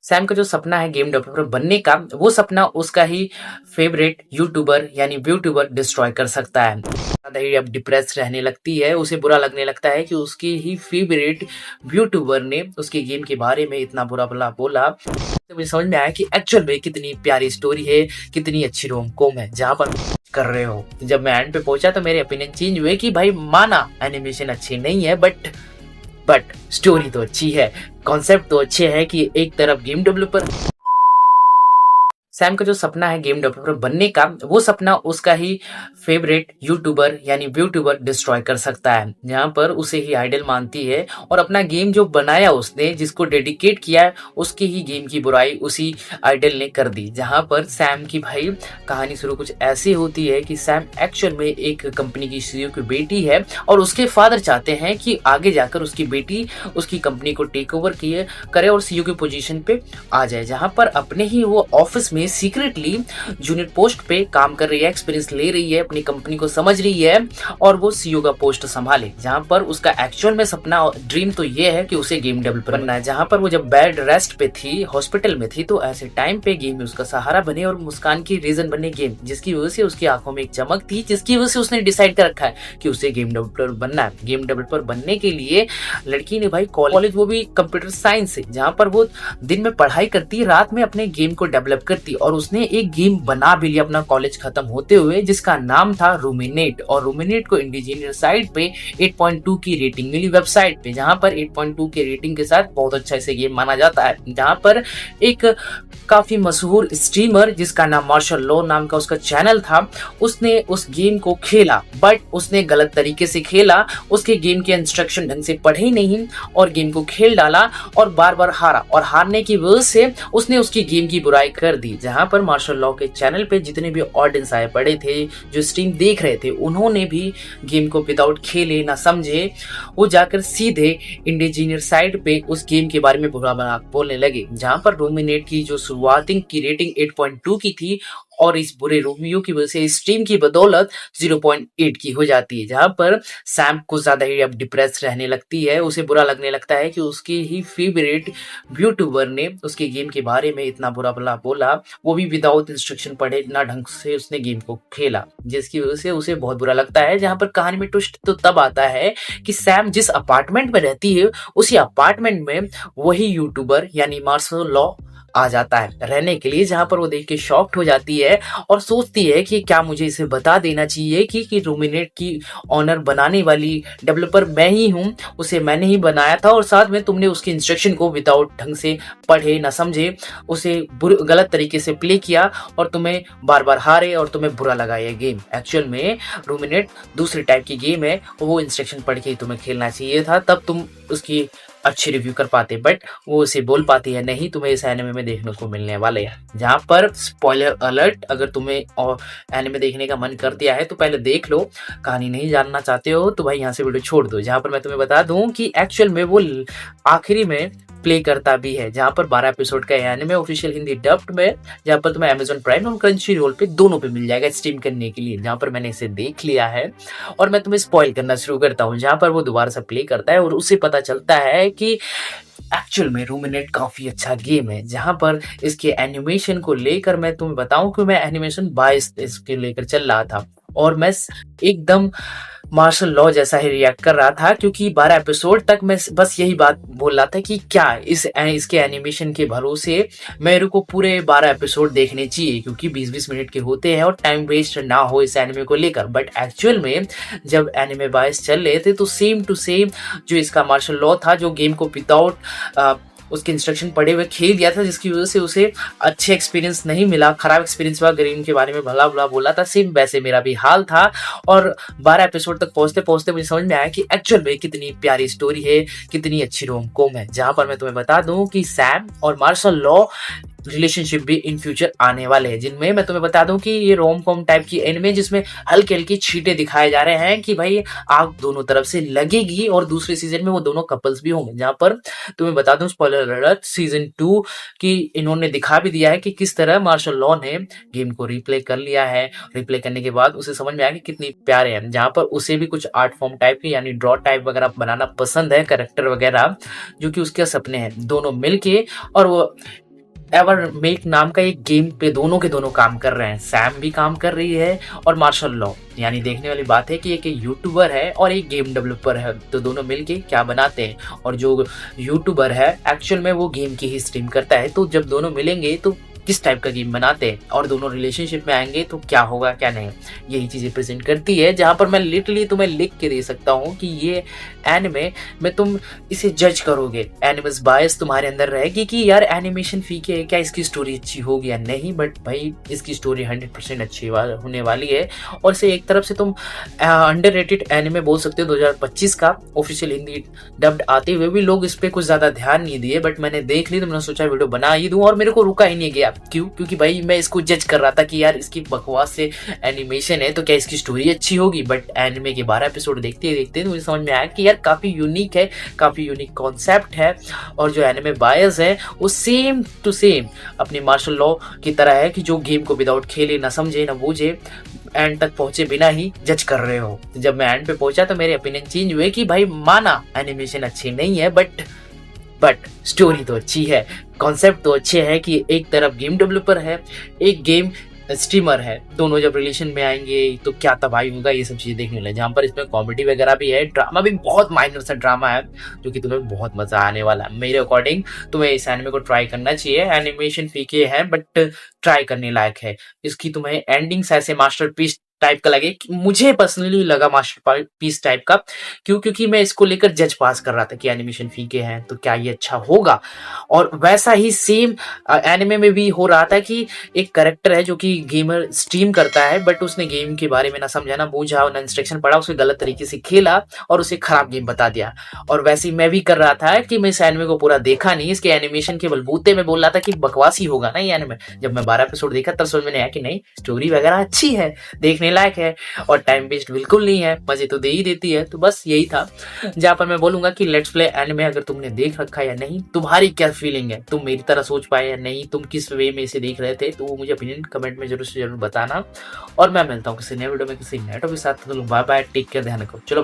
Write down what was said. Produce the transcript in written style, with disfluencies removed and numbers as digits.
Sam का जो सपना है गेम डेवलपर बनने का, वो सपना उसका ही फेवरेट यूट्यूबर यानी व्यूट्यूबर डिस्ट्रॉय कर सकता है। ज़्यादा ही अब डिप्रेस रहने लगती है, उसे बुरा लगने लगता है कि उसके ही फेवरेट व्यूट्यूबर ने उसके गेम के बारे में इतना बुरा भला बोला। तो मुझे समझ में आया कि एक्चुअल में कितनी प्यारी स्टोरी है, कितनी अच्छी रोम-कॉम है, जहाँ पर कर रहे हो। जब मैं एंड पे पहुंचा तो मेरे ओपिनियन चेंज हुए कि भाई माना एनिमेशन अच्छी नहीं है बट स्टोरी तो अच्छी है, कॉन्सेप्ट तो अच्छे है कि एक तरफ गेम डेवलपर सैम का जो सपना है गेम डेवलपर बनने का, वो सपना उसका ही फेवरेट यूट्यूबर यानी व्यूट्यूबर डिस्ट्रॉय कर सकता है। जहाँ पर उसे ही आइडल मानती है और अपना गेम जो बनाया उसने, जिसको डेडिकेट किया है, उसके ही गेम की बुराई उसी आइडल ने कर दी। जहाँ पर सैम की भाई कहानी शुरू कुछ ऐसी होती है कि सैम एक्चुअल में एक कंपनी की सीईओ की बेटी है और उसके फादर चाहते हैं कि आगे जाकर उसकी बेटी उसकी कंपनी को टेक ओवर करे और सीईओ की पोजीशन पे आ जाए। जहाँ पर अपने ही वो ऑफिस में सीक्रेटली जूनियर पोस्ट पे काम कर रही है, एक्सपीरियंस ले रही है, अपनी कंपनी को समझ रही है और वो सीईओ का पोस्ट संभाले। जहां पर उसका एक्चुअल में सपना ड्रीम तो ये है कि उसे गेम डेवलपर बनना है। जहां पर वो जब बेड रेस्ट पे थी, हॉस्पिटल में थी, तो ऐसे टाइम पे गेम में उसका सहारा बने और मुस्कान की रीजन बने गेम, जिसकी वजह से उसकी आंखों में एक चमक थी, जिसकी वजह से उसने डिसाइड कर रखा है कि उसे गेम डेवलपर बनना है। गेम डेवलपर बनने के लिए लड़की ने भाई कॉलेज, वो भी कंप्यूटर साइंस से, जहां पर वो दिन में पढ़ाई करती, रात में अपने गेम को डेवलप करती और उसने एक गेम बना भी लिया अपना कॉलेज खत्म होते हुए, जिसका नाम था रूमिनेट। और रूमिनेट को इंडिजीनियस साइट पे 8.2 की रेटिंग मिली वेबसाइट पे, जहां पर 8.2 के रेटिंग के साथ बहुत अच्छा इसे गेम माना जाता है। जहां पर एक काफी मशहूर स्ट्रीमर जिसका नाम मार्शल लॉ नाम का उसका चैनल था, उसने उस गेम को खेला, बट उसने गलत तरीके से खेला, उसके गेम के इंस्ट्रक्शन ढंग से पढ़े नहीं और गेम को खेल डाला और बार बार हारा, और हारने की वजह से उसने उसकी गेम की बुराई कर दी। जहां पर मार्शल लॉ के चैनल पे जितने भी ऑडियंस आए पड़े थे, जो स्ट्रीम देख रहे थे, उन्होंने भी गेम को विदाउट खेले ना समझे वो जाकर सीधे इंडिजीनियर साइड पे उस गेम के बारे में बुरा भला बोलने लगे। जहां पर डोमिनेट की जो शुरुआती की रेटिंग 8.2 की थी और इस बुरे रिव्यू की वजह से स्ट्रीम की बदौलत 0.8 की हो जाती है। जहां पर सैम को ज्यादा ही अब डिप्रेस रहने लगती है, उसे बुरा लगने लगता है कि उसके ही फेवरेट यूट्यूबर ने उसके गेम के बारे में इतना बुरा भला बोला, वो भी विदाउट इंस्ट्रक्शन पढ़े ना ढंग से उसने गेम को खेला, जिसकी वजह से उसे बहुत बुरा लगता है। जहां पर कहानी में ट्विस्ट तो तब आता है कि सैम जिस अपार्टमेंट में रहती है, उसी अपार्टमेंट में वही यूट्यूबर यानी मार्शल लॉ आ जाता है रहने के लिए। जहां पर वो देख के शॉक्ड हो जाती है और सोचती है कि क्या मुझे इसे बता देना चाहिए कि रूमिनेट की ऑनर बनाने वाली डेवलपर मैं ही हूं, उसे मैंने ही बनाया था और साथ में तुमने उसके इंस्ट्रक्शन को विदाउट ढंग से पढ़े ना समझे, उसे गलत तरीके से प्ले किया और तुम्हें बार बार हारे और तुम्हें बुरा लगा ये गेम। एक्चुअल में रूमिनेट दूसरी टाइप की गेम है, वो इंस्ट्रक्शन पढ़ के ही तुम्हें खेलना चाहिए था, तब तुम उसकी अच्छी रिव्यू कर पाते, बट वो उसे बोल पाती है नहीं, तुम्हें इस एनिमे में देखने को मिलने वाले हैं। जहां पर स्पॉइलर अलर्ट, अगर तुम्हें एनिमे देखने का मन कर दिया है तो पहले देख लो, कहानी नहीं जानना चाहते हो तो भाई यहाँ से वीडियो छोड़ दो। जहां पर मैं तुम्हें बता दूं कि एक्चुअल में वो आखिरी में प्ले करता भी है। जहां पर 12 एपिसोड का एनिमे ऑफिशियल हिंदी डब्ड में, जहां पर तुम्हें अमेजॉन प्राइम और क्रंची रोल पे दोनों पे मिल जाएगा स्ट्रीम करने के लिए। जहां पर मैंने इसे देख लिया है और मैं तुम्हें स्पॉइल करना शुरू करता हूँ। जहां पर वो दोबारा से प्ले करता है और उसे पता चलता है कि एक्चुअल में रूमिनेट काफी अच्छा गेम है। जहां पर इसके एनिमेशन को लेकर मैं तुम्हें बताऊं कि मैं एनिमेशन 22 इसके लेकर चल रहा था और मैं एकदम मार्शल लॉ जैसा ही रिएक्ट कर रहा था, क्योंकि 12 एपिसोड तक मैं बस यही बात बोल रहा था कि क्या इसके एनिमेशन के भरोसे मेरे को पूरे 12 एपिसोड देखने चाहिए, क्योंकि 20-20 मिनट के होते हैं और टाइम वेस्ट ना हो इस एनिमे को लेकर। बट एक्चुअल में जब एनिमे 22 चल रहे थे तो सेम टू सेम जो इसका मार्शल लॉ था, जो गेम को विदाउट उसके इंस्ट्रक्शन पढ़े हुए खेल दिया था, जिसकी वजह से उसे अच्छे एक्सपीरियंस नहीं मिला, खराब एक्सपीरियंस हुआ, गेम के बारे में भला भला बोला था, सेम वैसे मेरा भी हाल था। और 12 एपिसोड तक पहुंचते पहुंचते मुझे समझ में आया कि एक्चुअल में कितनी प्यारी स्टोरी है, कितनी अच्छी रोम-कॉम है। जहां पर मैं तुम्हें बता दूं कि सैम और मार्शल लॉ रिलेशनशिप भी इन फ्यूचर आने वाले हैं, जिनमें मैं तुम्हें बता दूं कि ये रोम कॉम टाइप की एनिमे जिसमें हल्के हल्के छींटे दिखाए जा रहे हैं कि भाई आग दोनों तरफ से लगेगी और दूसरे सीजन में वो दोनों कपल्स भी होंगे। जहां पर तुम्हें बता दूं स्पॉइलर अलर्ट, सीजन 2 की इन्होंने दिखा भी दिया है कि किस तरह मार्शल लॉ ने गेम को रिप्ले कर लिया है। रिप्ले करने के बाद उसे समझ में आया कि कितनी प्यारे हैं। जहां पर उसे भी कुछ आर्ट फॉर्म टाइप की यानी ड्रॉ टाइप वगैरह बनाना पसंद है, कैरेक्टर वगैरह जो कि उसके सपने हैं, दोनों मिलके और वो एवर मेक नाम का एक गेम पे दोनों के दोनों काम कर रहे हैं। सैम भी काम कर रही है और मार्शल लॉ। यानी देखने वाली बात है कि एक यूट्यूबर है और एक गेम डेवलपर है, तो दोनों मिलके क्या बनाते हैं। और जो यूट्यूबर है एक्चुअल में वो गेम की ही स्ट्रीम करता है, तो जब दोनों मिलेंगे तो किस टाइप का गेम बनाते हैं और दोनों रिलेशनशिप में आएंगे तो क्या होगा क्या नहीं, यही चीजें प्रेजेंट करती है। जहां पर मैं लिटरली तुम्हें लिख के दे सकता हूँ कि ये एनिमे में तुम इसे जज करोगे, एनिमस बायस तुम्हारे अंदर रहेगी कि यार एनिमेशन फीके है, क्या इसकी स्टोरी अच्छी होगी या नहीं। बट भाई इसकी स्टोरी 100% अच्छी होने वाली है। और इसे एक तरफ से तुम अंडररेटेड एनिमे बोल सकते हो। 2025 का ऑफिशियल हिंदी डब्ड आते हुए भी लोग इस पे कुछ ज्यादा ध्यान नहीं दिए, बट मैंने देख ली तो मैंने सोचा वीडियो बना ही दूं और मेरे को रुका ही नहीं गया। क्यों? क्योंकि भाई मैं इसको जज कर रहा था कि यार इसकी बकवास से एनिमेशन है तो क्या इसकी स्टोरी अच्छी होगी। बट एनिमे के 12 एपिसोड देखते देखते मुझे समझ में आया कि यार काफी यूनिक है, काफी यूनिक कॉन्सेप्ट है। और जो एनिमे बायर्स है वो सेम टू सेम अपनी मार्शल लॉ की तरह है कि जो गेम को विदाउट खेले ना समझे ना बूझे एंड तक पहुंचे बिना ही जज कर रहे हो। जब मैं एंड पे पहुंचा तो मेरे ओपिनियन चेंज हुए कि भाई माना एनिमेशन अच्छी नहीं है बट स्टोरी तो अच्छी है, कॉन्सेप्ट तो अच्छे है कि एक तरफ गेम डेवलपर है, एक गेम स्ट्रीमर है, दोनों जब रिलेशन में आएंगे तो क्या तबाही होगा, ये सब चीजें देखने लगे। जहाँ पर इसमें कॉमेडी वगैरह भी है, ड्रामा भी बहुत माइनर सा ड्रामा है जो कि तुम्हें बहुत मजा आने वाला है। मेरे अकॉर्डिंग तुम्हें इस एनिमे को ट्राई करना चाहिए। एनिमेशन फीके है बट ट्राई करने लायक है। इसकी तुम्हें एंडिंग्स ऐसे मास्टरपीस टाइप का लगे, मुझे पर्सनली लगा मास्टर पीस टाइप का। क्यों? क्योंकि मैं इसको लेकर जज पास कर रहा था कि एनिमेशन फीके हैं तो क्या ये अच्छा होगा। और वैसा ही सेम एनिमे में भी हो रहा था कि एक करेक्टर है जो कि गेमर स्ट्रीम करता है बट उसने गेम के बारे में ना समझा ना बूझा ना इंस्ट्रक्शन पढ़ा, उसे गलत तरीके से खेला और उसे खराब गेम बता दिया। और वैसे ही मैं भी कर रहा था कि मैं इस एनिमे को पूरा देखा नहीं, इसके एनिमेशन के बलबूते में बोल रहा था कि बकवास ही होगा ना ये एनिमे। जब मैं 12 एपिसोड देखा तब समझ में आया कि नहीं, स्टोरी वगैरह अच्छी है, देखने लायक है और टाइम वेस्ट बिल्कुल नहीं है, मजे तो दे ही देती है। तो बस यही था जहां पर मैं बोलूंगा कि लेट्स प्ले एनिमे अगर तुमने देख रखा या नहीं, तुम्हारी क्या फीलिंग है, तुम मेरी तरह सोच पाए या नहीं, तुम किस वे में इसे देख रहे थे, तो वो मुझे ओपिनियन कमेंट में जरूर से जरूर बताना। और मैं मिलता हूँ किसी नए वीडियो में किसी नए टॉपिक के साथ। बाय बाय, टेक केयर, ध्यान रखो। चलो।